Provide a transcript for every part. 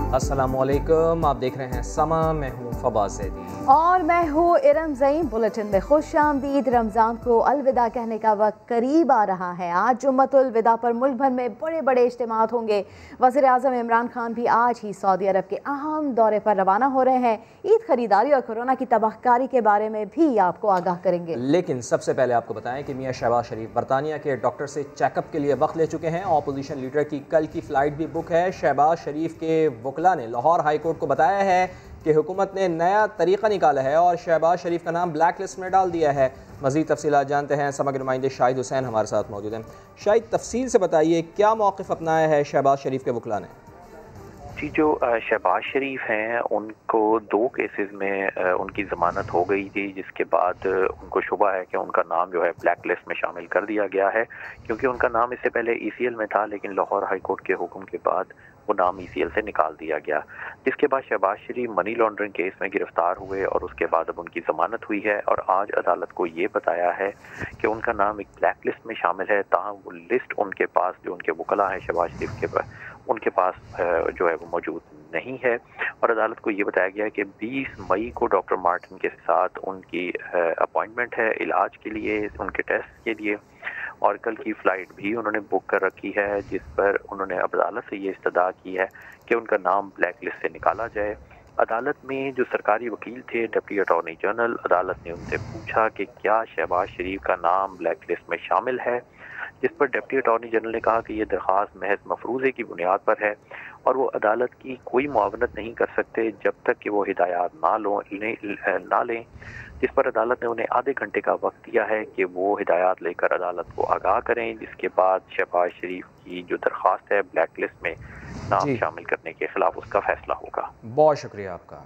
अस्सलामुअलैकुम, आप देख रहे हैं समा, मैं हूँ फवाद ज़ैदी और मैं हूँ इरम ज़ईं। बुलेटिन में खुश आमदीद। रमज़ान को अलविदा कहने का वक्त करीब आ रहा है। आज जुम्मतुल विदा पर मुल्क भर में बड़े बड़े इज्तिमात होंगे। वज़ीर आज़म इमरान खान भी आज ही सऊदी अरब के अहम दौरे पर रवाना हो रहे हैं। ईद खरीदारी और कोरोना की तबाहकारी के बारे में भी आपको आगाह करेंगे। लेकिन सबसे पहले आपको बताएं कि मियां शहबाज शरीफ बरतानिया के डॉक्टर से चेकअप के लिए वक्त ले चुके हैं। ऑपोजिशन लीडर की कल की फ़्लाइट भी बुक है। शहबाज शरीफ के वकला ने लाहौर हाई कोर्ट को बताया है कि हुकूमत ने नया तरीका निकाला है और शहबाज शरीफ का नाम ब्लैक लिस्ट में डाल दिया है। मज़ीद तफसीलात जानते हैं। समग्र नुमाइंदे शाहिद हुसैन हमारे साथ मौजूद हैं। शाहिद, तफसील से बताइए क्या मौक़िफ़ अपनाया है शहबाज शरीफ के वकला ने? जी, जो शहबाज शरीफ हैं उनको 2 केसेस में उनकी ज़मानत हो गई थी, जिसके बाद उनको शुबा है कि उनका नाम जो है ब्लैक लिस्ट में शामिल कर दिया गया है, क्योंकि उनका नाम इससे पहले ECL में था, लेकिन लाहौर हाई कोर्ट के हुक्म के बाद वो नाम ECL से निकाल दिया गया। जिसके बाद शहबाज शरीफ मनी लॉन्ड्रिंग केस में गिरफ्तार हुए और उसके बाद अब उनकी ज़मानत हुई है और आज अदालत को ये बताया है कि उनका नाम एक ब्लैक लिस्ट में शामिल है। ताहम वो लिस्ट उनके पास, जो उनके वकला हैं शहबाज शरीफ के उनके पास जो है वो मौजूद नहीं है। और अदालत को ये बताया गया है कि 20 मई को डॉक्टर मार्टिन के साथ उनकी अपॉइंटमेंट है इलाज के लिए, उनके टेस्ट के लिए, और कल की फ़्लाइट भी उन्होंने बुक कर रखी है, जिस पर उन्होंने अदालत से ये इस्तदा की है कि उनका नाम ब्लैक लिस्ट से निकाला जाए। अदालत में जो सरकारी वकील थे, डिप्टी अटॉर्नी जनरल, अदालत ने उनसे पूछा कि क्या शहबाज शरीफ का नाम ब्लैक लिस्ट में शामिल है, जिस पर डिप्टी अटॉर्नी जनरल ने कहा कि यह दरख्वास्त महज मफरूज़े की बुनियाद पर है और वो अदालत की कोई मुआवनत नहीं कर सकते जब तक कि वो हिदायत ना लें। जिस पर अदालत ने उन्हें आधे घंटे का वक्त दिया है कि वो हिदायत लेकर अदालत को आगाह करें, जिसके बाद शहबाज शरीफ की जो दरख्वास्त है ब्लैक लिस्ट में नाम शामिल करने के खिलाफ उसका फैसला होगा। बहुत शुक्रिया आपका।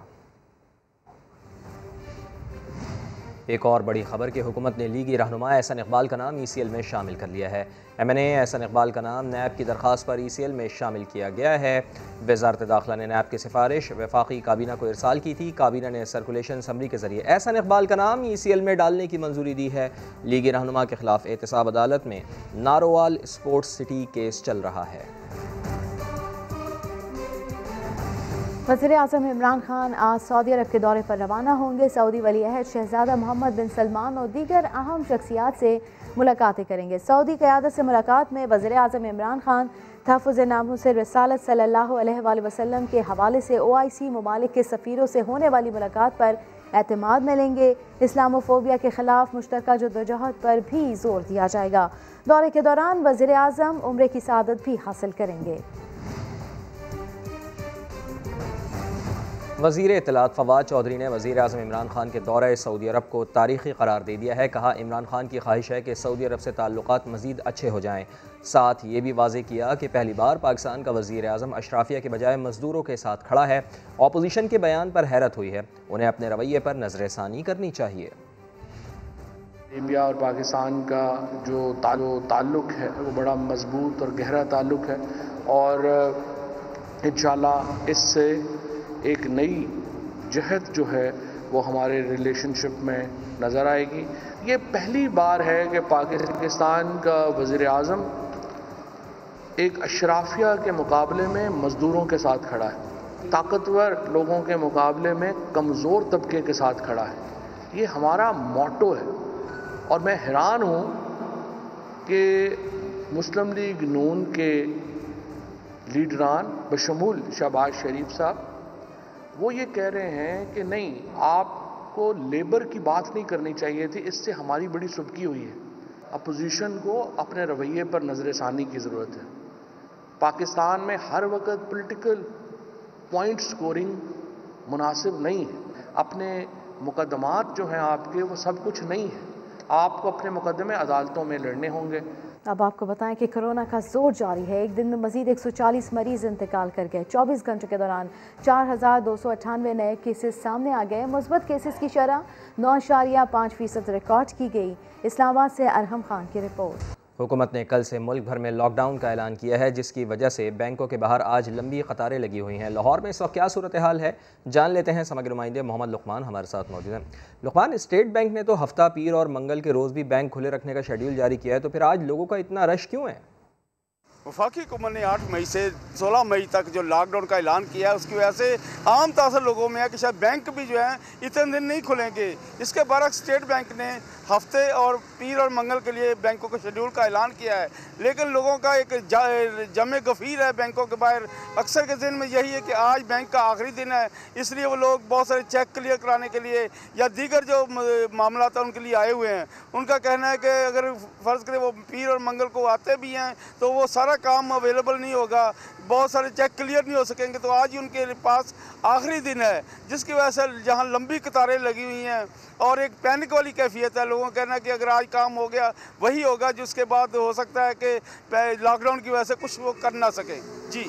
एक और बड़ी खबर कि हुकूमत ने लीगी रहनुमा एहसन इकबाल का नाम ECL में शामिल कर लिया है। MNA एहसन इकबाल का नाम नैब की दरख्वास्त पर ECL में शामिल किया गया है। वज़ारत दाखिला ने नैब की सिफारिश वफाकी काबीना को इरसाल की थी। काबीना ने सर्कुलेशन समरी के जरिए एहसन इकबाल का नाम ECL में डालने की मंजूरी दी है। लीगी रहनुमा के खिलाफ एहतसाब अदालत में नारोवाल स्पोर्ट्स सिटी केस चल रहा है। वज़ीर आज़म इमरान खान आज सऊदी अरब के दौरे पर रवाना होंगे। सऊदी वली अहद शहजादा मोहम्मद बिन सलमान और दीगर अहम शख्सियात से मुलाकातें करेंगे। सऊदी क़यादत से मुलाकात में वज़ीर आज़म इमरान खान तहफ़्फ़ुज़ नामूस रिसालत सल्लल्लाहु अलैहि वसल्लम के हवाले से OIC ममालिक के सफ़ीरों से होने वाली मुलाकात पर एतमाद मिलेंगे। इस्लामोफोबिया के ख़िलाफ़ मुश्तरका जद्दोजहद पर भी जोर दिया जाएगा। दौरे के दौरान वज़ीर आज़म उम्रे की सआदत भी हासिल करेंगे। वज़ीर इत्तलात फवाद चौधरी ने वज़ीर आज़म इमरान खान के दौरे सऊदी अरब को तारीख़ी करार दे दिया है। कहा, इमरान खान की ख्वाहिश है कि सऊदी अरब से ताल्लुकात मज़ीद अच्छे हो जाएँ। साथ ये भी वाज़ेह किया कि पहली बार पाकिस्तान का वज़ीर आज़म अशराफिया के बजाय मज़दूरों के साथ खड़ा है। अपोजिशन के बयान पर हैरत हुई है, उन्हें अपने रवैये पर नज़रसानी करनी चाहिए। इंडिया और पाकिस्तान का जो ताल्लुक़ है वो बड़ा मजबूत और गहरा ताल्लुक़ है और इंशाअल्लाह इससे एक नई जहद जो है वो हमारे रिलेशनशिप में नज़र आएगी। ये पहली बार है कि पाकिस्तान का वज़ीर आज़म एक अशराफिया के मुकाबले में मज़दूरों के साथ खड़ा है, ताकतवर लोगों के मुकाबले में कमज़ोर तबके के साथ खड़ा है। ये हमारा मोटो है और मैं हैरान हूँ कि मुस्लिम लीग नून के लीडरान बशमूल शहबाज शरीफ साहब वो ये कह रहे हैं कि नहीं, आपको लेबर की बात नहीं करनी चाहिए थी, इससे हमारी बड़ी सुबकी हुई है। अपोजिशन को अपने रवैये पर नज़रसानी की ज़रूरत है। पाकिस्तान में हर वक्त पॉलिटिकल पॉइंट स्कोरिंग मुनासिब नहीं है। अपने मुकदमात जो हैं आपके वो सब कुछ नहीं है। आपको अपने मुकदमे अदालतों में लड़ने होंगे। अब आपको बताएं कि कोरोना का जोर जारी है। एक दिन में मजीद 140 मरीज इंतकाल कर गए। 24 घंटों के दौरान 4298 नए केसेस सामने आ गए। मुस्बत केसेस की शरह 9.5% रिकॉर्ड की गई। इस्लामाबाद से अरहम खान की रिपोर्ट। हुकूमत ने कल से मुल्क भर में लॉकडाउन का ऐलान किया है, जिसकी वजह से बैंकों के बाहर आज लंबी कतारें लगी हुई हैं। लाहौर में इस वक्त क्या सूरत हाल है, जान लेते हैं। समग्र नुमाइंदे मोहम्मद लुकमान हमारे साथ मौजूद हैं। लुकमान, स्टेट बैंक ने तो हफ्ता, पीर और मंगल के रोज़ भी बैंक खुले रखने का शेड्यूल जारी किया है, तो फिर आज लोगों का इतना रश क्यों है? वफाकी हुकूमत ने 8 मई से 16 मई तक जो लॉकडाउन का ऐलान किया है, उसकी वजह से आम तासर लोगों में है कि शायद बैंक भी जो है इतने दिन नहीं खुलेंगे। इसके बरक्स स्टेट बैंक ने हफ्ते और पीर और मंगल के लिए बैंकों के शेड्यूल का ऐलान किया है, लेकिन लोगों का एक जमे गफीर है बैंकों के बाहर। अक्सर के दिन में यही है कि आज बैंक का आखिरी दिन है, इसलिए वो लोग बहुत सारे चेक क्लियर कराने के लिए या दीगर जो मामला था उनके लिए आए हुए हैं। उनका कहना है कि अगर फ़र्ज़ करें वो पीर और मंगल को आते भी हैं तो वो सारा काम अवेलेबल नहीं होगा, बहुत सारे चेक क्लियर नहीं हो सकेंगे। तो आज ही उनके पास आखिरी दिन है, जिसकी वजह से जहां लंबी कतारें लगी हुई हैं और एक पैनिक वाली कैफियत है। लोगों का कहना है कि अगर आज काम हो गया वही होगा, जिसके बाद हो सकता है कि लॉकडाउन की वजह से कुछ वो कर ना सकें। जी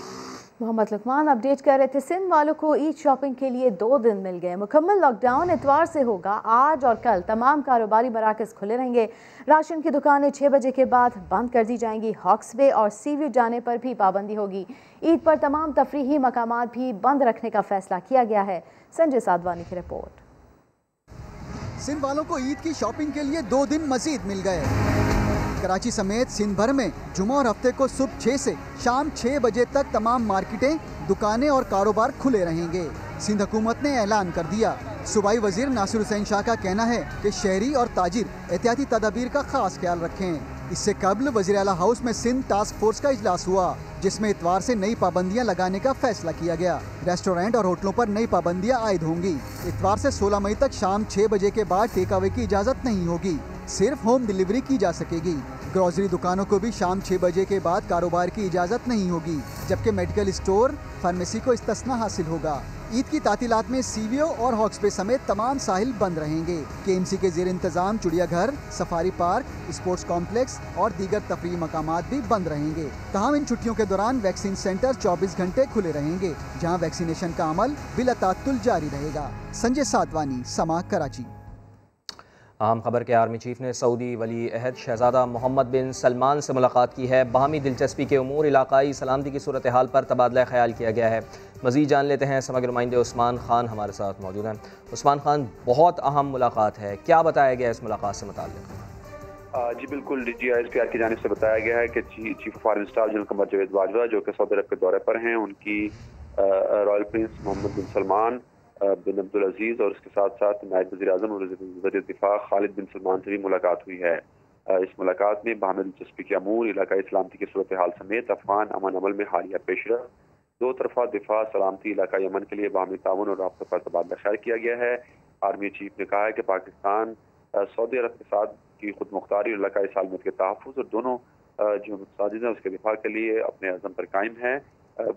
मोहम्मद लुकमान अपडेट कर रहे थे। सिंध वालों को ईद शॉपिंग के लिए 2 दिन मिल गए। मुकम्मल लॉकडाउन इतवार से होगा। आज और कल तमाम कारोबारी मराकज़ खुले रहेंगे। राशन की दुकानें 6 बजे के बाद बंद कर दी जाएंगी। हॉक्स वे और सी व्यू जाने पर भी पाबंदी होगी। ईद पर तमाम तफरीही मकामात भी बंद रखने का फैसला किया गया है। संजय साधवानी की रिपोर्ट। सिंध वालों को ईद की शॉपिंग के लिए 2 दिन मजीद मिल गए। कराची समेत सिंध भर में जुमा और हफ्ते को सुबह 6 से शाम 6 बजे तक तमाम मार्केटें, दुकानें और कारोबार खुले रहेंगे। सिंध हुकूमत ने ऐलान कर दिया। सूबाई वजीर नासिर हुसैन शाह का कहना है कि शहरी और ताजिर एहतियाती तदाबीर का खास ख्याल रखें। इससे कबल वज़ीर आला हाउस में सिंध टास्क फोर्स का इजलास हुआ, जिसमें इतवार से नई पाबंदियां लगाने का फैसला किया गया। रेस्टोरेंट और होटलों पर नई पाबंदियां आयद होंगी। इतवार से 16 मई तक शाम 6 बजे के बाद टेक अवे की इजाज़त नहीं होगी, सिर्फ होम डिलीवरी की जा सकेगी। ग्रोसरी दुकानों को भी शाम 6 बजे के बाद कारोबार की इजाज़त नहीं होगी, जबकि मेडिकल स्टोर, फार्मेसी को इस्तिस्ना हासिल होगा। ईद की तातीलात में सीवीओ और हॉक्सपे समेत तमाम साहिल बंद रहेंगे। केएमसी के जेर इंतजाम चिड़ियाघर, सफारी पार्क, स्पोर्ट्स कॉम्प्लेक्स और दीगर तफरीही मकामात भी बंद रहेंगे। तमाम इन छुट्टियों के दौरान वैक्सीन सेंटर 24 घंटे खुले रहेंगे, जहां वैक्सीनेशन का अमल बिला तात्तुल जारी रहेगा। संजय साधवानी, समा, कराची। अहम खबर के आर्मी चीफ ने सऊदी वली अहद शहजादा मोहम्मद बिन सलमान से मुलाकात की है। बाहमी दिलचस्पी के उमूर, इलाकाई सलामती की सूरत हाल पर तबादला ख्याल किया गया है। मज़ीद जान लेते हैं, समग्र नुमाइंदे उस्मान खान हमारे साथ मौजूद हैं। उस्मान खान, बहुत अहम मुलाकात है, क्या बताया गया इस मुलाकात से मुताल्लिक़? जी बिल्कुल, DGISPR की जानिब से बताया गया है कि chief of army staff general Qamar Javed Bajwa जो कि सऊदी अरब के दौरे पर हैं, उनकी royal prince Mohammed bin Salman bin Abdul Aziz और उसके साथ साथ नायब वज़ीर आज़म और वज़ीर दिफा खालिद बिन सलमान से भी मुलाकात हुई है। इस मुलाकात में बाहमी दिलचस्पी के अमूर, इलाकाई सलामती की सूरत हाल समेत अफगान अमन अमल में हालिया पेशरफ, दो तरफा दिफा, सलामती, इलाकाई अमन के लिए बाहमी ताउन और राब्ते पर तबादला ख्याल किया गया है। आर्मी चीफ ने कहा है कि पाकिस्तान सऊदी अरब के साथ की खुद मुख्तारी और इलाकाई सालमत के तहफ़्फ़ुज़ और दोनों जो साजिश हैं उसके दिफा के लिए अपने अज़म पर कायम है।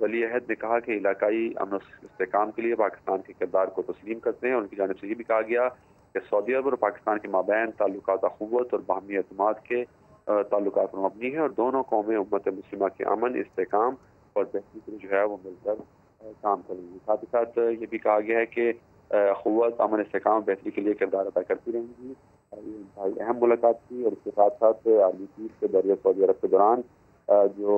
वली अहद ने कहा कि इलाकाई अमन इस्तेहकाम के लिए पाकिस्तान के किरदार को तस्लीम करते हैं। उनकी जानिब से ये भी कहा गया कि सऊदी अरब और पाकिस्तान के माबैन ताल्लुकात अख़ुव्वत और बाहमी एतमाद के ताल्लुकात पर मबनी है और दोनों कौमें उम्मत मुस्लिमा के अमन, इस्तेहकाम और बेहतरी के लिए जो है वो मिलकर काम करेंगी। साथ ही साथ ये भी कहा गया है कि अख़ुव्वत, अमन, इस्तेहकाम, बेहतरी के लिए किरदार अदा करती रहेंगी। ये इंतहाई अहम मुलाकात थी और इसके साथ साथ आर्मी चीफ के दौरे सऊदी अरब के दौरान जो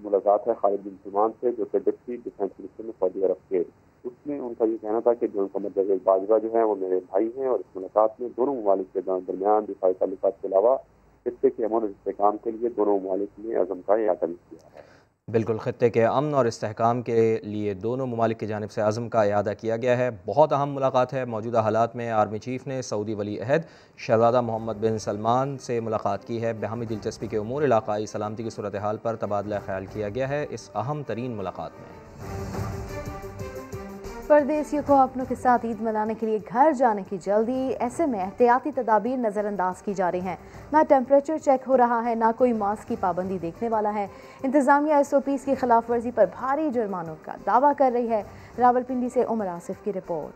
मुलाकात है खालिद बिन सलमान से, जो कि डिप्टी डिफेंस मिनिस्टर में सऊदी अरब के, उसमें उनका ये कहना था कि जनरल कमर जावेद बाजवा जो है वो मेरे भाई हैं और इस मुलाकात में दोनों ममालिक के दरमियान दिफाई ताल्लुकात के अलावा खित्ते के अमन और इस्तेहकाम के लिए दोनों ममालिक ने अज़म का इआदा किया है। बिल्कुल, खित्ते के अमन और इस्तेहकाम के लिए दोनों ममालिक की जानिब से अज़म का इआदा किया गया है। बहुत अहम मुलाकात है। मौजूदा हालात में आर्मी चीफ ने सऊदी वली अहद शहजादा मोहम्मद बिन सलमान से मुलाकात की है। बाहमी दिलचस्पी के उमूर, इलाकाई सलामती की सूरत हाल पर तबादला ख्याल किया गया है इस अहम तरीन मुलाकात में। परदेसियों को अपनों के साथ ईद मनाने के लिए घर जाने की जल्दी, ऐसे में एहतियाती तदाबीर नज़रअंदाज की जा रही हैं। ना टेम्परेचर चेक हो रहा है, ना कोई मास्क की पाबंदी देखने वाला है। इंतजामिया SOPs की खिलाफ वर्जी पर भारी जुर्मानों का दावा कर रही है। रावलपिंडी से उमर आसिफ की रिपोर्ट।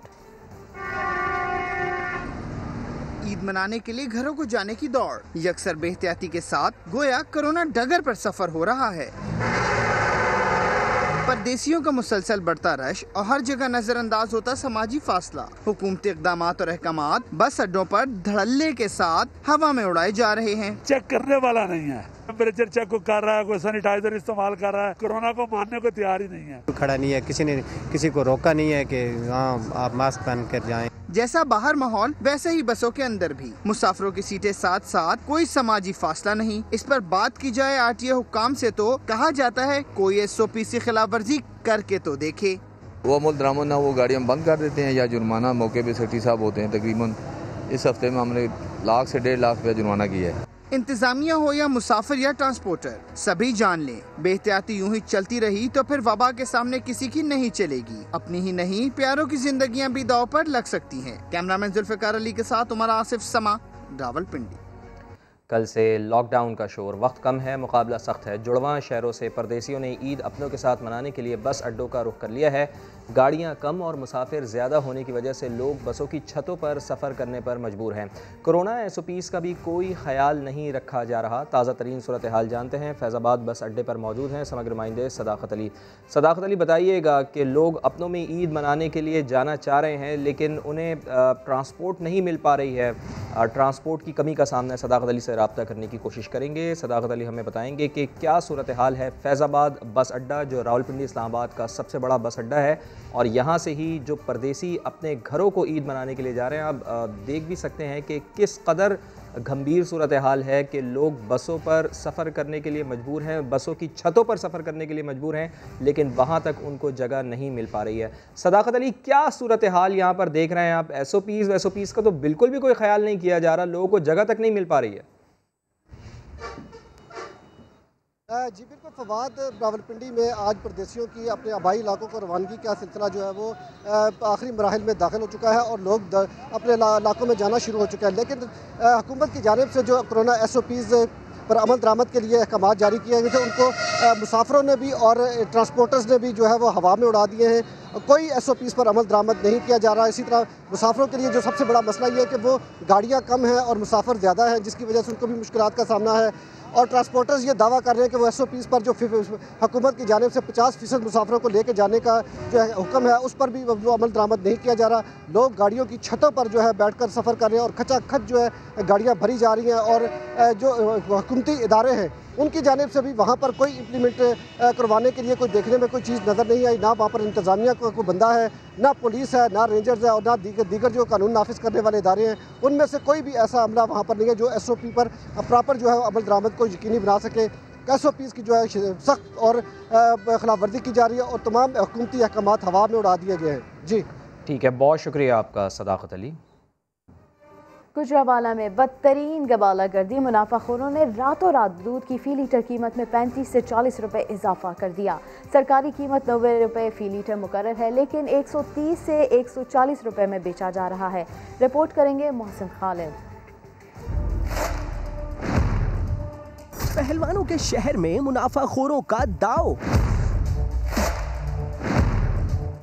ईद मनाने के लिए घरों को जाने की दौड़ यकसर बेहतियाती के साथ गोया कोरोना डगर पर सफर हो रहा है। परदेसियों का मुसलसल बढ़ता रश और हर जगह नजरअंदाज होता समाजी फासला। हुकूमती इक़दामात और अहकामात बस अड्डों पर धड़ल्ले के साथ हवा में उड़ाए जा रहे हैं। चेक करने वाला नहीं है, टेम्परेचर चेक को कर रहा है, कोई सैनिटाइजर इस्तेमाल कर रहा है, कोरोना को मानने को तैयार ही नहीं है। खड़ा नहीं है, किसी ने किसी को रोका नहीं है कि हाँ आप मास्क पहन कर जाएं। जैसा बाहर माहौल वैसे ही बसों के अंदर भी मुसाफिरों की सीटें साथ साथ, कोई समाजी फासला नहीं। इस पर बात की जाए RTA हुक्काम से तो कहा जाता है कोई SOP से खिलाफ वर्जी करके तो देखे। वो अमल दरामद ना वो गाड़ियाँ बंद कर देते हैं या जुर्माना मौके पे सेक्रेटरी साहब होते हैं। तकरीबन इस हफ्ते में हमने 1 लाख से 1.5 लाख रुपया जुर्माना किया है। इंतजामिया हो या मुसाफिर या ट्रांसपोर्टर, सभी जान लें बेहतियाती यूं ही चलती रही तो फिर वबा के सामने किसी की नहीं चलेगी। अपनी ही नहीं, प्यारों की जिंदगियां भी दांव पर लग सकती हैं। कैमरामैन जुल्फिकार अली के साथ उमर आसिफ, समा, रावलपिंडी। कल से लॉकडाउन का शोर, वक्त कम है, मुकाबला सख्त है। जुड़वां शहरों से परदेसियों ने ईद अपनों के साथ मनाने के लिए बस अड्डों का रुख कर लिया है। गाड़ियां कम और मुसाफिर ज़्यादा होने की वजह से लोग बसों की छतों पर सफ़र करने पर मजबूर हैं। कोरोना SOPs का भी कोई ख्याल नहीं रखा जा रहा। ताज़ा तरीन सूरत हाल जानते हैं। फैज़ाबाद बस अड्डे पर मौजूद हैं समग्र नुमाइंदे सदाकत अली। सदाकत अली, बताइएगा कि लोग अपनों में ईद मनाने के लिए जाना चाह रहे हैं लेकिन उन्हें ट्रांसपोर्ट नहीं मिल पा रही है। ट्रांसपोर्ट की कमी का सामना सदाकत अली से रब्ता करने की कोशिश करेंगे। सदाकत अली हमें बताएंगे कि क्या सूरत हाल है फैज़ाबाद बस अड्डा, जो रावलपिंडी इस्लामाबाद का सबसे बड़ा बस अड्डा है, और यहाँ से ही जो परदेसी अपने घरों को ईद मनाने के लिए जा रहे हैं। आप देख भी सकते हैं कि किस कदर गंभीर सूरत हाल है कि लोग बसों पर सफ़र करने के लिए मजबूर हैं, बसों की छतों पर सफ़र करने के लिए मजबूर हैं, लेकिन वहाँ तक उनको जगह नहीं मिल पा रही है। सदाकत अली, क्या सूरत हाल यहाँ पर देख रहे हैं आप? SOPs का तो बिल्कुल भी कोई ख्याल नहीं किया जा रहा, लोगों को जगह तक नहीं मिल पा रही है। जी बिल्कुल फवाद, रावलपिंडी में आज परदेसियों की अपने आबाई इलाकों को रवानगी का सिलसिला जो है वो आखिरी मराहिल में दाखिल हो चुका है और लोग अपने इलाकों में जाना शुरू हो चुके हैं। लेकिन हुकूमत की जानिब से जो कोरोना SOPs पर अमल दरामद के लिए अहकाम जारी किए गए थे, उनको मुसाफिरों ने भी और ट्रांसपोर्टर्स ने भी जो है वो हवा में उड़ा दिए हैं। कोई SOPs पर अमल दरामद नहीं किया जा रहा। इसी तरह मुसाफिरों के लिए जो सबसे बड़ा मसला ये है कि वो गाड़ियाँ कम हैं और मुसाफिर ज़्यादा हैं, जिसकी वजह से उनको भी मुश्किलात का सामना है। और ट्रांसपोर्टर्स ये दावा कर रहे हैं कि वो SOPs पर जो हुकूमत की जानिब से 50% मुसाफिरों को लेकर जाने का जो है हुक्म है, उस पर भी वो अमल दरामद नहीं किया जा रहा। लोग गाड़ियों की छतों पर जो है बैठकर सफ़र कर रहे हैं और खचाखच जो है गाड़ियाँ भरी जा रही हैं। और जो हुकूमती इदारे हैं उनकी जानिब से भी वहाँ पर कोई इम्प्लीमेंट करवाने के लिए कोई देखने में कोई चीज़ नज़र नहीं आई। ना वहाँ पर इंतज़ामिया का कोई बंदा है, ना पुलिस है, ना रेंजर्स है और ना दीगर जो कानून नाफिज करने वाले इदारे हैं, उनमें से कोई भी ऐसा अमला वहाँ पर नहीं है जो SOP पर प्रॉपर जो है अमल दरामद को यकीनी बना सके। SOPs की जो है सख्त और खिलाफ वर्जी की जा रही है और तमाम हुकूमती अहकाम हवा में उड़ा दिए गए हैं। जी ठीक है, बहुत शुक्रिया आपका सदाकत अली। गुजरावाला में बदतरीन गबालागर्दी, मुनाफाखोरों ने रातों रात दूध की फ़ी लीटर कीमत में 35 से 40 रुपए इजाफा कर दिया। सरकारी कीमत 90 रुपए फ़ी लीटर मुकर्रर है, लेकिन 130 से 140 रुपए में बेचा जा रहा है। रिपोर्ट करेंगे मोहसिन खालिद। पहलवानों के शहर में मुनाफाखोरों का दाव,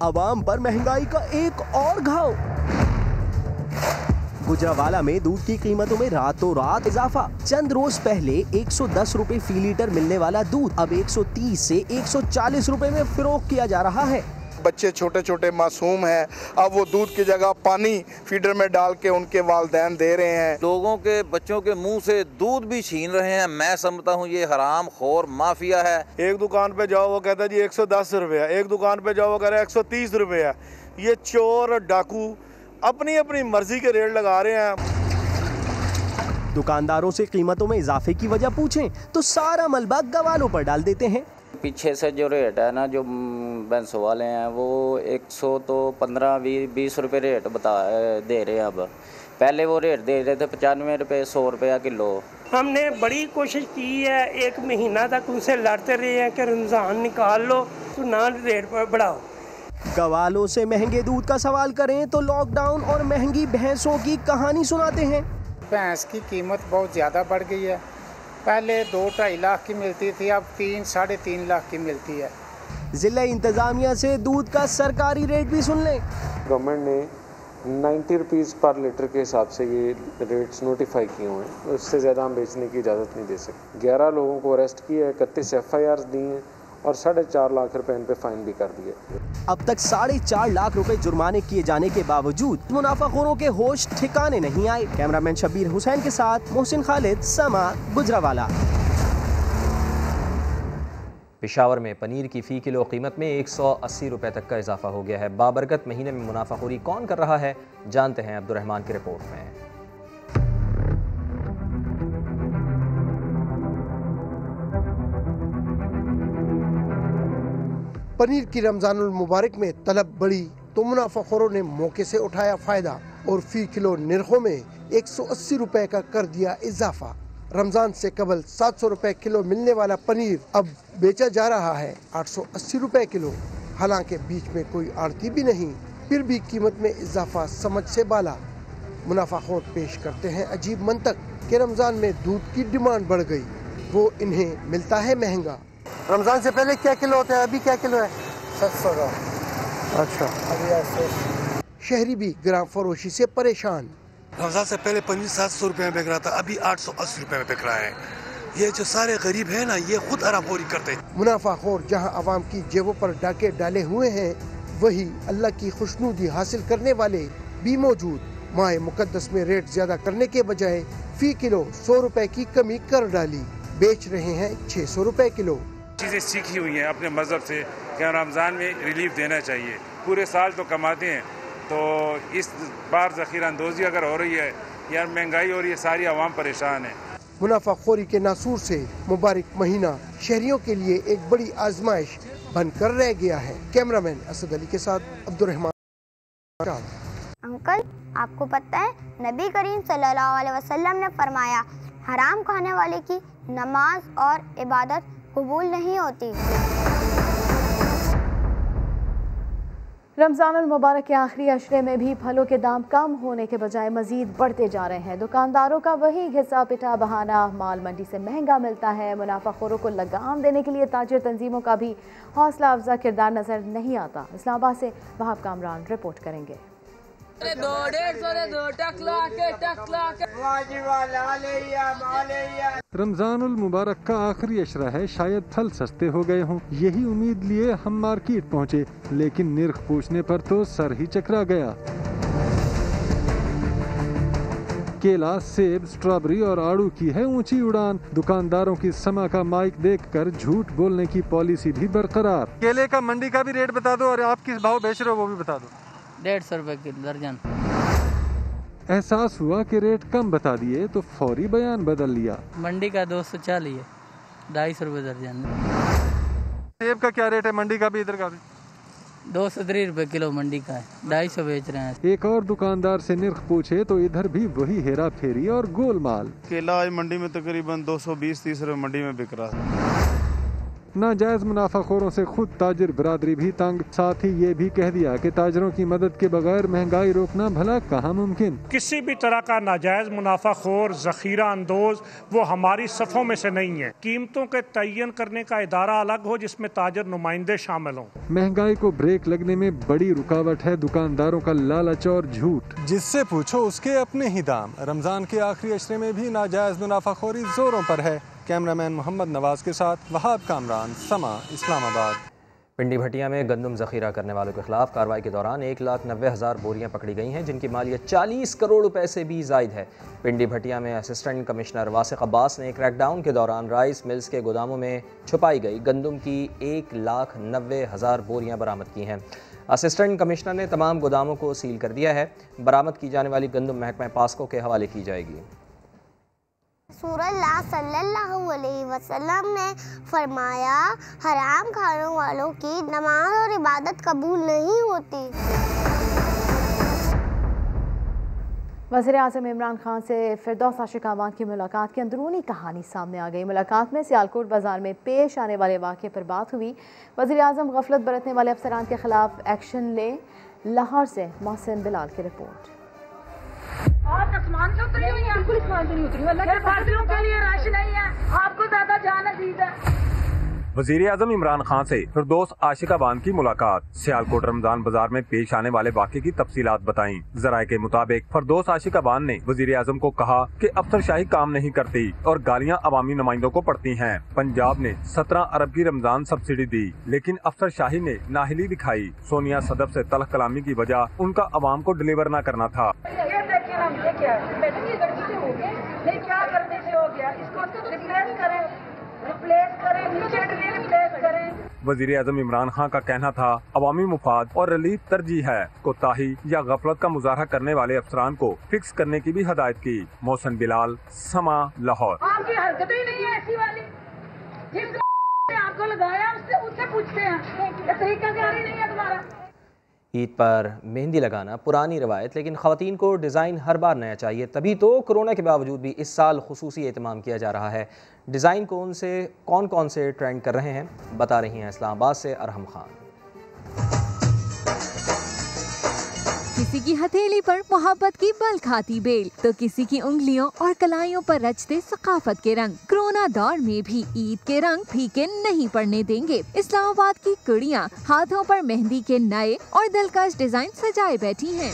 अवाम पर महंगाई का एक और घाव। गुजरावाला में दूध की कीमतों में रातों रात इजाफा। चंद रोज पहले 110 रुपए फी लीटर मिलने वाला दूध अब 130 से 140 रुपए में फरोख्त किया जा रहा है। बच्चे छोटे छोटे मासूम हैं, अब वो दूध की जगह पानी फीडर में डाल के उनके वालिदैन दे रहे हैं। लोगों के बच्चों के मुंह से दूध भी छीन रहे हैं। मैं समझता हूँ ये हराम खोर माफिया है। एक दुकान पे जाओ वो कहता है जी 110 रुपया, एक दुकान पे जाओ वो कह रहा है 130 रुपया। ये चोर डाकू अपनी अपनी मर्जी के रेट लगा रहे हैं। दुकानदारों से कीमतों में इजाफे की वजह पूछें तो सारा मलबा गवालों पर डाल देते हैं। पीछे से जो रेट है ना, जो भैंसों वाले हैं वो 100 तो 15-20 रुपए रेट दे रहे हैं। अब पहले वो रेट दे रहे थे 95 रुपए 100 रुपया किलो। हमने बड़ी कोशिश की है, 1 महीना तक उनसे लड़ते रहे हैं कि रमज़ान निकाल लो तो ना रेट पर बढ़ाओ। गवालों से महंगे दूध का सवाल करें तो लॉकडाउन और महंगी भैंसों की कहानी सुनाते हैं। भैंस की कीमत बहुत ज़्यादा बढ़ गई है। पहले 2-2.5 लाख की मिलती थी, अब 3-3.5 लाख की मिलती है। जिला इंतजामिया से दूध का सरकारी रेट भी सुन लें। गवर्नमेंट ने 90 रुपीज़ पर लीटर के हिसाब से ये रेट्स नोटिफाई किए हुए हैं। उससे ज़्यादा हम बेचने की इजाज़त नहीं दे सकते। 11 लोगों को अरेस्ट किया है, 31 FIR दी हैं और 4.5 लाख रुपए इन पे फाइन भी कर दिए। अब तक 4.5 लाख रुपए जुर्माने किए जाने के बावजूद मुनाफाखोरों के होश ठिकाने नहीं आए। कैमरामैन शबीर हुसैन के साथ मोहसिन खालिद, समा, गुजरावाला। पेशावर में पनीर की फ़ी किलो कीमत में 180 रुपये तक का इजाफा हो गया है। बाबरकत महीने में मुनाफाखोरी कौन कर रहा है, जानते हैं अब्दुर्रहमान की रिपोर्ट में। पनीर की रमजानुल मुबारक में तलब बढ़ी तो मुनाफाखोरों ने मौके से उठाया फायदा और फी किलो निर्खों में 180 रुपए का कर दिया इजाफा। रमजान से कबल 700 रुपए किलो मिलने वाला पनीर अब बेचा जा रहा है 880 रुपए किलो। हालांकि बीच में कोई आड़ती भी नहीं, फिर भी कीमत में इजाफा समझ से बाला। मुनाफाखोर पेश करते हैं अजीब मंतक कि रमजान में दूध की डिमांड बढ़ गई, वो इन्हें मिलता है महंगा। रमजान से पहले क्या किलो होता है, अभी क्या किलो है? 700 का। अच्छा, अभी 800। शहरी भी ग्राम फरोशी से परेशान। रमजान से पहले पनीर 700 रुपए में बिक रहा था, अभी 880 रुपए में बिक रहा है। ये जो सारे गरीब है ना, ये खुद हरामखोरी करते हैं। मुनाफाखोर जहां आवाम की जेबों पर डाके डाले हुए हैं, वही अल्लाह की खुशनुदी हासिल करने वाले भी मौजूद। माह मुकद्दस में रेट ज्यादा करने के बजाय फी किलो 100 रुपए की कमी कर डाली, बेच रहे हैं 600 रुपए किलो। चीज़ें सीखी हुई हैं अपने मज़हब से कि रमज़ान में रिलीफ देना चाहिए। पूरे साल तो कमाते हैं, तो इस बार ज़ख़ीरा अंदोज़ी अगर हो रही है, यार महंगाई हो रही है, सारी आवाम परेशान है। मुनाफाखोरी के नासूर से मुबारक महीना शहरियों के लिए एक बड़ी आजमाइश बनकर रह गया है। कैमरामैन असद अली के साथ अब्दुर्रहमान। अंकल, आपको पता है नबी करीम सल्लल्लाहु अलैहि वसल्लम ने फरमाया, हराम खाने वाले की नमाज और इबादत कबूल नहीं होती। रमज़ान अल मुबारक के आखिरी अशरे में भी फलों के दाम कम होने के बजाय मज़ीद बढ़ते जा रहे हैं। दुकानदारों का वही घिसा पिटा बहाना, माल मंडी से महंगा मिलता है। मुनाफाखोरों को लगाम देने के लिए ताजिर तंजीमों का भी हौसला अफजा किरदार नज़र नहीं आता। इस्लामाबाद से वहाब कामरान रिपोर्ट करेंगे। रमजानुल मुबारक का आखिरी अशरा है, शायद फल सस्ते हो गए हों, यही उम्मीद लिए हम मार्केट पहुँचे, लेकिन निर्ख पूछने पर तो सर ही चकरा गया। केला, सेब, स्ट्रॉबेरी और आड़ू की है ऊंची उड़ान। दुकानदारों की समा का माइक देखकर झूठ बोलने की पॉलिसी भी बरकरार। केले का मंडी का भी रेट बता दो और आप किस भाव बेच रहे हो वो भी बता दो। 150 रुपए की दर्जन। एहसास हुआ कि रेट कम बता दिए तो फौरी बयान बदल लिया। मंडी का 240 है, 250 रुपए दर्जन। सेब का क्या रेट है, मंडी का भी इधर का भी? 203 रुपए किलो मंडी का है, 250 बेच रहे हैं। एक और दुकानदार से निर्ख पूछे तो इधर भी वही हेरा फेरी और गोलमाल। केला आज मंडी में तकरीबन 220-30 रुपए मंडी में बिक रहा है। नाजायज मुनाफाखोरों से खुद ताजिर बिरादरी भी तंग। साथ ही ये भी कह दिया कि ताजिरों की मदद के बगैर महंगाई रोकना भला कहाँ मुमकिन। किसी भी तरह का नाजायज मुनाफाखोर जखीरा अंदोज वो हमारी सफ़ों में से नहीं है। कीमतों के तयन करने का इदारा अलग हो जिसमें ताजिर नुमाइंदे शामिल हों। महंगाई को ब्रेक लगने में बड़ी रुकावट है दुकानदारों का लालच और झूठ। जिससे पूछो उसके अपने ही दाम। रमजान के आखिरी अशरे में भी नाजायज मुनाफाखोरी जोरों पर है। कैमरामैन मोहम्मद नवाज के साथ वहाब कामरान, समा, इस्लामाबाद। पिंडी भटिया में गंदम जखीरा करने वालों के खिलाफ कार्रवाई के दौरान 1,90,000 बोरियां पकड़ी गई हैं, जिनकी मालियत 40 करोड़ रुपए से भी जायद है। पिंडी भटिया में असिस्टेंट कमिश्नर वासिक अब्बास ने क्रैकडाउन के दौरान राइस मिल्स के गोदामों में छुपाई गई गंदम की 1,90,000 बोरियां बरामद की हैं। असिस्टेंट कमिश्नर ने तमाम गोदामों को सील कर दिया है। बरामद की जाने वाली गंदम महकमा पास्को के हवाले की जाएगी। रसूलुल्लाह सल्लल्लाहु अलैहि वसल्लम ने फरमाया, हराम खाने वालों की नमाज और इबादत कबूल नहीं होती। वज़ीर आज़म इमरान खान से फिरदौस आशिकाबान की मुलाकात की अंदरूनी कहानी सामने आ गई। मुलाकात में सियालकोट बाजार में पेश आने वाले वाक़े पर बात हुई। वज़ीर आज़म गफलत बरतने वाले अफसरान के खिलाफ एक्शन ले। लाहौर से मोहसिन बिलाल की रिपोर्ट। आप आसमान से उतरी हुई हैं? बिल्कुल आसमान से नहीं उतरी हुई। भारतीयों के लिए राशन नहीं है, आपको ज्यादा जान अजीज है। वज़ीर आज़म इमरान खान से फिरदौस आशिकाबान की मुलाकात। सियालकोट रमजान बाजार में पेश आने वाले वाक़े की तफसीलात बताईं। ज़राए के मुताबिक फिरदौस आशिकाबान ने वज़ीर आज़म को कहा कि अफसरशाही काम नहीं करती और गालियां अवामी नुमाइंदों को पड़ती हैं। पंजाब ने 17 अरब की रमजान सब्सिडी दी, लेकिन अफसरशाही ने नाहिली दिखाई। सोनिया सदफ से तलख कलामी की वजह उनका अवाम को डिलीवर न करना था। रिप्लेस करें, नीचे रिप्लेस करें। वजीर आजम इमरान खान का कहना था अवामी मुफाद और रिलीफ तरजीह है। कोताही या गफलत का मुजाहरा करने वाले अफसरान को फिक्स करने की भी हदायत की। मोहसिन बिलाल, समा, लाहौर। आपकी हरकतें ही नहीं है ऐसी वाली, जिस आपको लगाया उससे पूछते हैं, तरीकाकारी नहीं है तुम्हारा। ईद पर मेहंदी लगाना पुरानी रवायत, लेकिन ख़वातीन को डिज़ाइन हर बार नया चाहिए। तभी तो कोरोना के बावजूद भी इस साल खुसूसी एहतमाम किया जा रहा है। डिज़ाइन कौन कौन से ट्रेंड कर रहे हैं, बता रही हैं इस्लामाबाद से अरहम खान। किसी की हथेली पर मोहब्बत की बल खाती बेल, तो किसी की उंगलियों और कलाइयों पर रचते सकाफत के रंग। कोरोना दौर में भी ईद के रंग फीके नहीं पड़ने देंगे। इस्लामाबाद की कुड़ियाँ हाथों पर मेहंदी के नए और दिलकश डिजाइन सजाए बैठी हैं।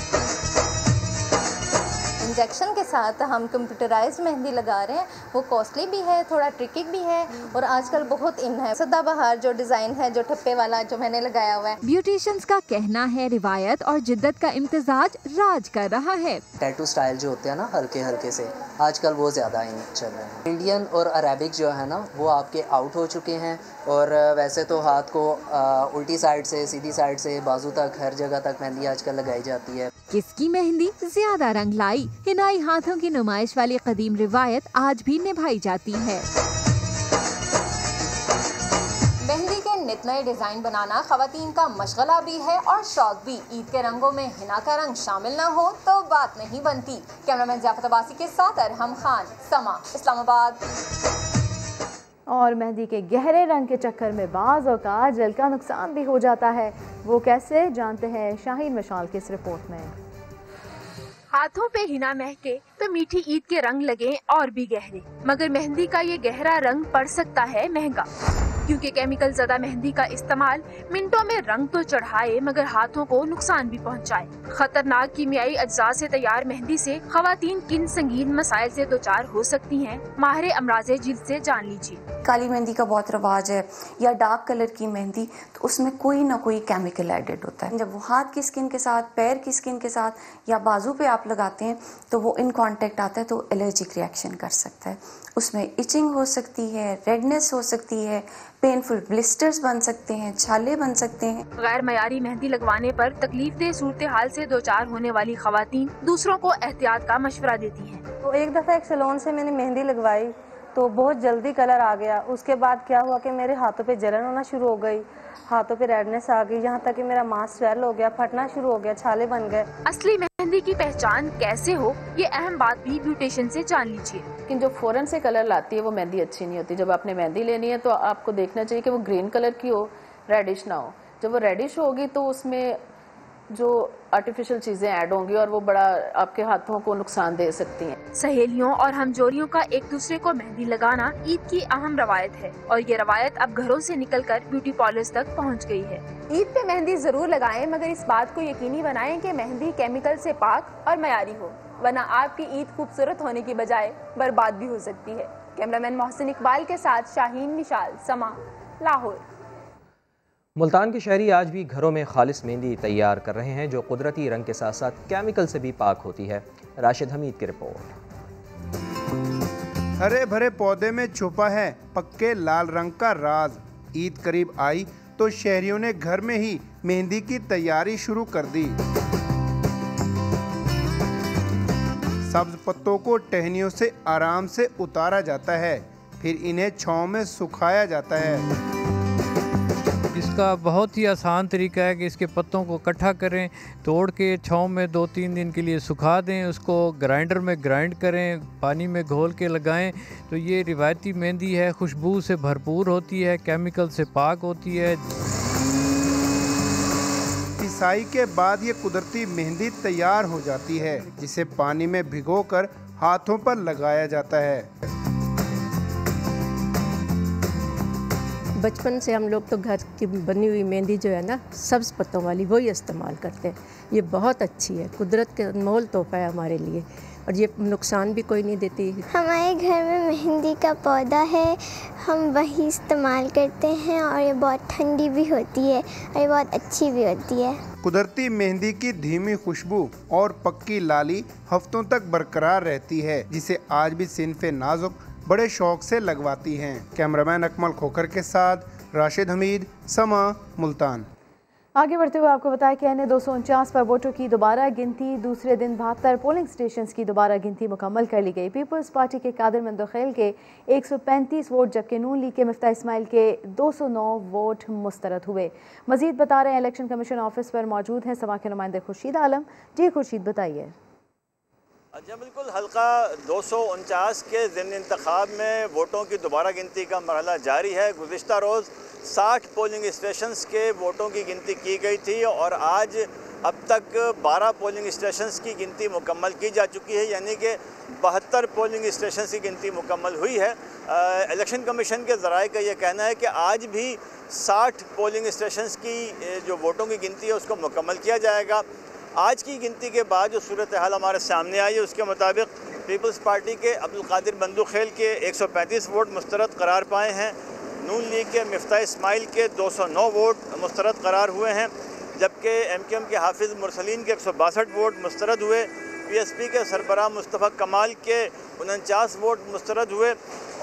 इंजेक्शन के साथ हम कंप्यूटराइज्ड मेहंदी लगा रहे हैं। वो कॉस्टली भी है, थोड़ा ट्रिकी भी है और आजकल बहुत इन है। सदाबहार जो डिजाइन है, जो ठप्पे वाला जो मैंने लगाया हुआ है। ब्यूटिशियंस का कहना है रिवायत और जिद्दत का इम्तिजाज राज कर रहा है। टैटू स्टाइल जो होते हैं ना हल्के हल्के से, आजकल वो ज़्यादा इन चल रहे हैं। इंडियन और अरेबिक जो है ना वो आपके आउट हो चुके हैं। और वैसे तो हाथ को उल्टी साइड से, सीधी साइड से, बाजू तक, हर जगह तक मेहंदी आजकल लगाई जाती है। किसकी मेहंदी ज्यादा रंग लाई, हिनाई हाथों की नुमाइश वाली कदीम रिवायत आज भी निभाई जाती है। मेहंदी के नित नए डिजाइन बनाना खवातीन का मशगला भी है और शौक भी। ईद के रंगों में हिना का रंग शामिल न हो तो बात नहीं बनती। कैमरामैन ज़ियाफत अब्बासी के साथ अरहम खान, समा, इस्लामाबाद। और मेहंदी के गहरे रंग के चक्कर में बाज़ औक़ात जल्द का नुकसान भी हो जाता है। वो कैसे, जानते हैं शाहीन मशाल की इस रिपोर्ट में। हाथों पे हिना महके तो मीठी ईद के रंग लगे और भी गहरे, मगर मेहंदी का ये गहरा रंग पड़ सकता है महंगा, क्योंकि केमिकल ज़दा मेहंदी का इस्तेमाल मिनटों में रंग तो चढ़ाए मगर हाथों को नुकसान भी पहुंचाए। खतरनाक कीमियाई अज्जा से तैयार मेहंदी से खवातीन किन संगीन मसाइल से दोचार हो सकती हैं, माहिर अमराज़े जिल्द से जान लीजिए। काली मेहंदी का बहुत रवाज है, या डार्क कलर की मेहंदी, तो उसमें कोई ना कोई केमिकल एडेड होता है। जब वो हाथ की स्किन के साथ, पैर की स्किन के साथ या बाजू पे आप लगाते हैं तो वो इन कांटेक्ट आता है तो एलर्जिक रिएक्शन कर सकता है। उसमें इचिंग हो सकती है, रेडनेस हो सकती है, पेनफुल ब्लिस्टर्स बन सकते हैं, छाले बन सकते हैं। गैर मयारी मेहंदी लगवाने पर तकलीफदेह सूरत हाल से दोचार होने वाली खवातीन दूसरों को एहतियात का मशवरा देती हैं। तो एक दफ़ा एक सैलून से मैंने मेहंदी लगवाई तो बहुत जल्दी कलर आ गया। उसके बाद क्या हुआ कि मेरे हाथों पे जलन होना शुरू हो गई, हाथों पे रेडनेस आ गई, यहाँ तक कि मेरा मांस स्वेल हो गया, फटना शुरू हो गया, छाले बन गए। असली मेहंदी की पहचान कैसे हो, ये अहम बात भी ब्यूटिशियन से जान लीजिए। लेकिन जो फ़ौरन से कलर लाती है वो मेहंदी अच्छी नहीं होती। जब आपने मेहंदी लेनी है तो आपको देखना चाहिए कि वो ग्रीन कलर की हो, रेडिश ना हो। जब वो रेडिश होगी तो उसमें जो आर्टिफिशियल चीज़ें ऐड होंगी और वो बड़ा आपके हाथों को नुकसान दे सकती हैं। सहेलियों और हमजोरियों का एक दूसरे को मेहंदी लगाना ईद की अहम रवायत है और ये रवायत अब घरों से निकलकर ब्यूटी पार्लर्स तक पहुंच गई है। ईद पे मेहंदी जरूर लगाएं, मगर इस बात को यकीनी बनाएं कि मेहंदी केमिकल से पाक और मयारी हो, वरना आपकी ईद खूबसूरत होने की बजाय बर्बाद भी हो सकती है। कैमरामैन मोहसिन इकबाल के साथ शाहीन मिशाल, समा, लाहौर। मुल्तान के शहरी आज भी घरों में खालिस मेहंदी तैयार कर रहे हैं जो कुदरती रंग के साथ साथ केमिकल से भी पाक होती है। राशिद हमीद की रिपोर्ट। हरे भरे पौधे में छुपा है पक्के लाल रंग का राज। ईद करीब आई तो शहरियों ने घर में ही मेहंदी की तैयारी शुरू कर दी। सब्ज पत्तों को टहनियों से आराम से उतारा जाता है, फिर इन्हें छांव में सुखाया जाता है। इसका बहुत ही आसान तरीका है कि इसके पत्तों को इकट्ठा करें, तोड़ के छांव में 2-3 दिन के लिए सुखा दें, उसको ग्राइंडर में ग्राइंड करें, पानी में घोल के लगाएं तो ये रिवायती मेहंदी है। खुशबू से भरपूर होती है, केमिकल से पाक होती है। पिसाई के बाद ये कुदरती मेहंदी तैयार हो जाती है, जिसे पानी में भिगोकर हाथों पर लगाया जाता है। बचपन से हम लोग तो घर की बनी हुई मेहंदी जो है ना, सब्ज़ पत्तों वाली, वही इस्तेमाल करते हैं। ये बहुत अच्छी है, कुदरत के अनमोल तोहफा है हमारे लिए और ये नुकसान भी कोई नहीं देती। हमारे घर में मेहंदी का पौधा है, हम वही इस्तेमाल करते हैं और ये बहुत ठंडी भी होती है और ये बहुत अच्छी भी होती है। कुदरती मेहंदी की धीमी खुशबू और पक्की लाली हफ्तों तक बरकरार रहती है, जिसे आज भी सिनफे नाजुक बड़े शौक से लगवाती हैं। कैमरामैन अकमल खोखर के साथ राशिद हमीद, समा, मुल्तान। आगे बढ़ते हुए आपको बताया कि अन्य 249 पर वोटों की दोबारा गिनती, दूसरे दिन 72 पोलिंग स्टेशंस की दोबारा गिनती मुकम्मल कर ली गई। पीपल्स पार्टी के कादिर मंदोखेल के 135 वोट जबकि नून लीग के मिफ्ता इस्माइल के 209 वोट मुस्तरद हुए। मजीद बता रहे हैं इलेक्शन कमीशन ऑफिस पर मौजूद हैं समा के नुमाइंदे खुर्शीद आलम। जी खुर्शीद, बताइए। अच्छा, बिल्कुल हल्का 249 के ज़िमनी इंतखाब में वोटों की दोबारा गिनती का मरहला जारी है। गुज़िश्ता रोज़ 60 पोलिंग स्टेशंस के वोटों की गिनती की गई थी और आज अब तक 12 पोलिंग स्टेशंस की गिनती मुकम्मल की जा चुकी है, यानी कि 72 पोलिंग स्टेशंस की गिनती मुकम्मल हुई है। इलेक्शन कमीशन के ज़राए का ये कहना है कि आज भी 60 पोलिंग स्टेशंस की जो वोटों की गिनती है उसको मुकम्मल किया जाएगा। आज की गिनती के बाद जो सूरत हाल हमारे सामने आई है उसके मुताबिक पीपल्स पार्टी के अब्दुल कादिर मंदोखेल के 135 वोट मुस्तरद करार पाए हैं। नून लीग के मिफ्ता इस्माइल के 209 वोट मुस्तरद करार हुए हैं, जबकि MQM के हाफिज़ मुरसलीन के 162 वोट मुस्तरद हुए। PSP के सरबराह मुस्तफ़ा कमाल के 49 वोट मुस्तरद हुए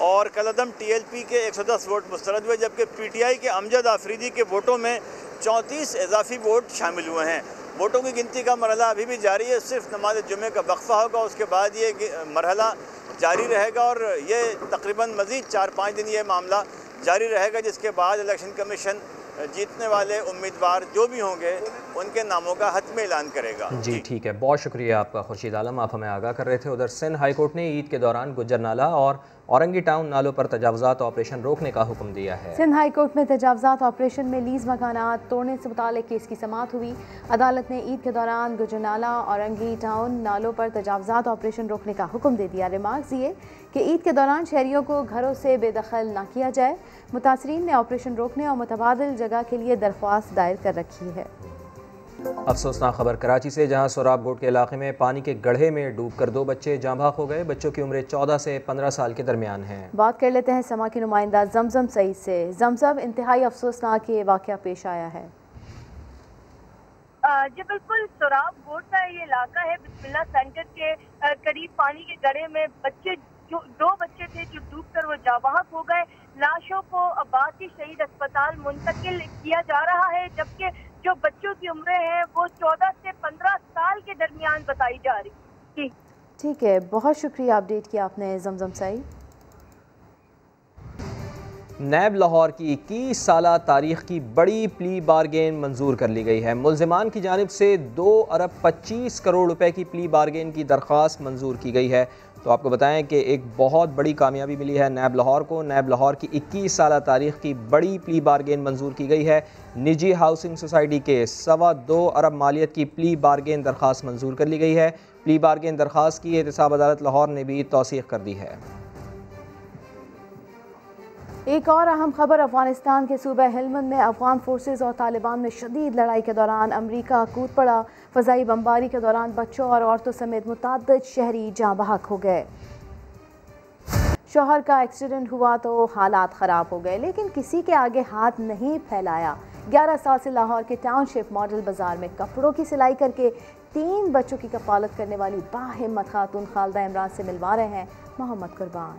और कलदम TLP के 110 वोट मुस्तरद हुए, जबकि PTI के अमजद आफरीदी के वोटों में 34 इजाफी वोट शामिल हुए हैं। वोटों की गिनती का मरहला अभी भी जारी है, सिर्फ नमाज जुमे का वक्फा होगा, उसके बाद ये मरहला जारी रहेगा और ये तकरीबन मज़ीद 4-5 दिन ये मामला जारी रहेगा, जिसके बाद इलेक्शन कमीशन जीतने वाले उम्मीदवार जो भी होंगे उनके नामों का हतमी ऐलान करेगा। जी ठीक है, बहुत शुक्रिया आपका खुर्शीद आलम, आप हमें आगाह कर रहे थे। उधर सिंध हाई कोर्ट ने ईद के दौरान गुज्जर नाला और औरंगी टाउन नालों पर तजावज़ात ऑपरेशन रोकने का हुक्म दिया है। सिंध हाई कोर्ट में तजावज़ात ऑपरेशन में लीज मकानात तोड़ने से मुताल्लिक़ केस की समाअत हुई। अदालत ने ईद के दौरान गुज्जर नाला औरंगी टाउन नालों पर तजावज़ात ऑपरेशन रोकने का हुक्म दे दिया। रिमार्क्स दिए कि ईद के दौरान शहरियों को घरों से बेदखल ना किया जाए। मुतासरीन ने ऑपरेशन रोकने और मुतबादिल जगह के लिए दरख्वास्त दायर कर रखी है। अफसोसनाक खबर कराची से, जहां सोराब गोट के इलाके में पानी के गड्ढे में डूबकर 2 बच्चे जाँ भाग हो गए। बच्चों की उम्र 14 से 15 साल के दरमियान है। बात कर लेते हैं समा की नुमाइंदा जमजम सईद से। जमजम, इंतहाई अफसोसनाक ये वाक़या पेश आया है। जी बिल्कुल, सोराब गोट का ये इलाका है, बिस्मिल्लाह सेंटर के करीब पानी के गड्ढे में बच्चे जो 2 बच्चे थे जो डूबकर वो जाँ भाग हो गए। लाशों को अब्बासी शहीद अस्पताल मुंतकिल किया जा रहा है, जबकि जो बच्चों की उम्र है वो 14 से 15 साल के दरमियान बताई जा रही है। ठीक है, बहुत शुक्रिया अपडेट किया आपने जमजम सईद। नैब लाहौर की 21 साला तारीख की बड़ी प्ली बारगेन मंजूर कर ली गई है। मुल्जिमान की जानिब से 2 अरब 25 करोड़ रुपए की प्ली बारगेन की दरख्वास्त मंजूर की गई है। तो आपको बताएं कि एक बहुत बड़ी कामयाबी मिली है नैब लाहौर को। नैब लाहौर की 21 साला तारीख की बड़ी प्ली बारगेन मंजूर की गई है। निजी हाउसिंग सोसाइटी के 2.25 अरब मालियत की प्ली बारगेन दरख्वास्त मंजूर कर ली गई है। प्ली बारगेन दरख्वास्त की एहतसाब अदालत लाहौर ने भी तौसीक़ कर दी है। एक और अहम खबर, अफगानिस्तान के सूबे हेलमंद में अफगान फोर्सेज और तालिबान में शदीद लड़ाई के दौरान अमरीका कूद पड़ा। फ़ज़ाई बमबारी के दौरान बच्चों और औरतों समेत मुतअद्दिद शहरी जाँ बहक हो गए। शौहर का एक्सीडेंट हुआ तो हालात ख़राब हो गए, लेकिन किसी के आगे हाथ नहीं फैलाया। 11 साल से लाहौर के टाउनशिप मॉडल बाजार में कपड़ों की सिलाई करके 3 बच्चों की कफालत करने वाली बाहिम्मत खातून खालदा इमरान से मिलवा रहे हैं मोहम्मद कुर्बान।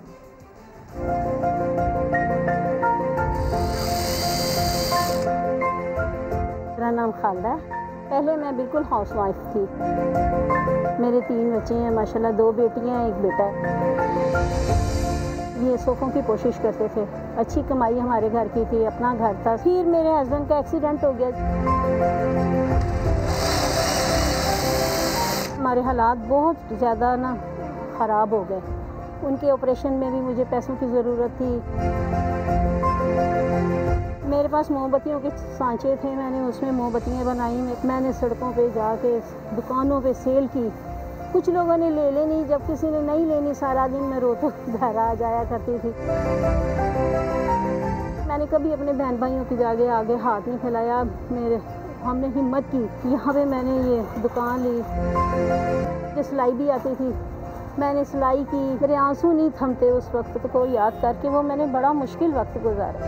मेरा नाम खालदा। पहले मैं बिल्कुल हाउसवाइफ थी। मेरे 3 बच्चे हैं माशाल्लाह, 2 बेटियां 1 बेटा। ये सोफ़ों की कोशिश करते थे। अच्छी कमाई हमारे घर की थी, अपना घर था। फिर मेरे हस्बैंड का एक्सीडेंट हो गया। हमारे हालात बहुत ज़्यादा ना ख़राब हो गए। उनके ऑपरेशन में भी मुझे पैसों की ज़रूरत थी। मेरे पास मोमबत्तियों के सांचे थे, मैंने उसमें मोमबत्तियाँ बनाई। मैंने सड़कों पे जाके दुकानों पे सेल की। कुछ लोगों ने ले लेनी, जब किसी ने नहीं लेनी सारा दिन मैं रोते घर आ जाया करती थी। मैंने कभी अपने बहन भाइयों की जाके आगे हाथ नहीं फैलाया। हमने हिम्मत की, यहाँ पे मैंने ये दुकान ली। जो सिलाई भी आती थी मैंने सिलाई की। मेरे आंसू नहीं थमते उस वक्त को याद करके। वो मैंने बड़ा मुश्किल वक्त गुजारा।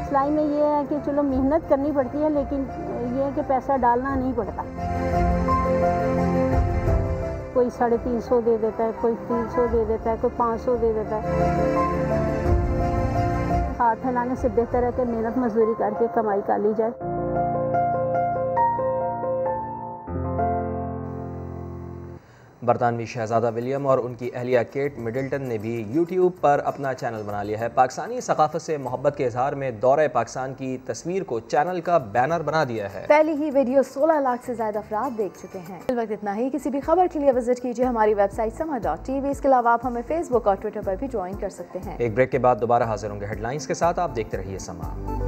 सिलाई में ये है कि चलो मेहनत करनी पड़ती है, लेकिन ये है कि पैसा डालना नहीं पड़ता। कोई 350 दे देता है, कोई 300 दे देता है, कोई 500 दे देता है। हाथ फैलाने से बेहतर है कि मेहनत मजदूरी करके कमाई कर ली जाए। बरतानवी शहजादा विलियम और उनकी अहलिया केट मिडल्टन ने भी यूट्यूब पर अपना चैनल बना लिया है। पाकिस्तानी सकाफत से मोहब्बत के इजहार में दौरे पाकिस्तान की तस्वीर को चैनल का बैनर बना दिया है। पहली ही वीडियो 16 लाख से ज्यादा अफराद देख चुके हैं। इस वक्त इतना ही। किसी भी खबर के लिए विजिट कीजिए हमारी वेबसाइट समा.tv। इसके अलावा आप हमें फेसबुक और ट्विटर पर भी ज्वाइन कर सकते हैं। एक ब्रेक के बाद दोबारा हाजिर होंगे हेडलाइंस के साथ। आप देखते रहिए समा।